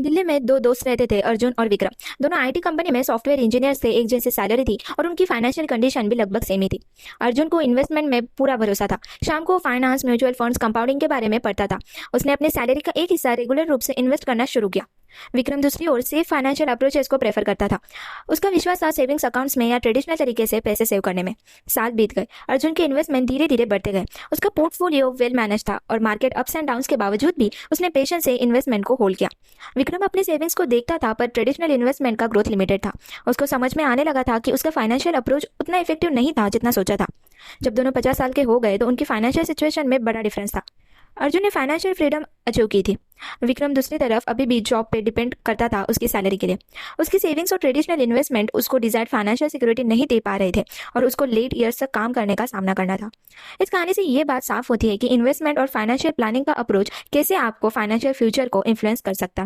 दिल्ली में दो दोस्त रहते थे, अर्जुन और विक्रम। दोनों आईटी कंपनी में सॉफ्टवेयर इंजीनियर्स थे, एक जैसी सैलरी थी और उनकी फाइनेंशियल कंडीशन भी लगभग सेम ही थी। अर्जुन को इन्वेस्टमेंट में पूरा भरोसा था। शाम को फाइनेंस, म्यूचुअल फंड्स, कंपाउंडिंग के बारे में पढ़ता था। उसने अपनी सैलरी का एक हिस्सा रेगुलर रूप से इन्वेस्ट करना शुरू किया। विक्रम दूसरी ओर सेफ फाइनेंशियल अप्रोचेस को प्रेफर करता था। उसका विश्वास था सेविंग्स अकाउंट्स में या ट्रेडिशनल तरीके से पैसे सेव करने में। साल बीत गए, अर्जुन के इन्वेस्टमेंट धीरे धीरे बढ़ते गए। उसका पोर्टफोलियो वेल मैनेज था और मार्केट अप्स एंड डाउन्स के बावजूद भी उसने पेशेंस से इन्वेस्टमेंट को होल्ड किया। विक्रम अपने सेविंग्स को देखता था, पर ट्रेडिशनल इन्वेस्टमेंट का ग्रोथ लिमिटेड था। उसको समझ में आने लगा था कि उसका फाइनेंशियल अप्रोच उतना इफेक्टिव नहीं था जितना सोचा था। जब दोनों 50 साल के हो गए तो उनकी फाइनेंशियल सिचुएशन में बड़ा डिफरेंस था। अर्जुन ने फाइनेंशियल फ्रीडम अचीव की थी। विक्रम दूसरी तरफ अभी भी जॉब पे डिपेंड करता था उसकी सैलरी के लिए। उसकी सेविंग्स और ट्रेडिशनल इन्वेस्टमेंट उसको डिजायर्ड फाइनेंशियल सिक्योरिटी नहीं दे पा रहे थे और उसको लेट ईयर्स तक काम करने का सामना करना था। इस कहानी से ये बात साफ होती है कि इन्वेस्टमेंट और फाइनेंशियल प्लानिंग का अप्रोच कैसे आपको फाइनेंशियल फ्यूचर को इन्फ्लुएंस कर सकता है।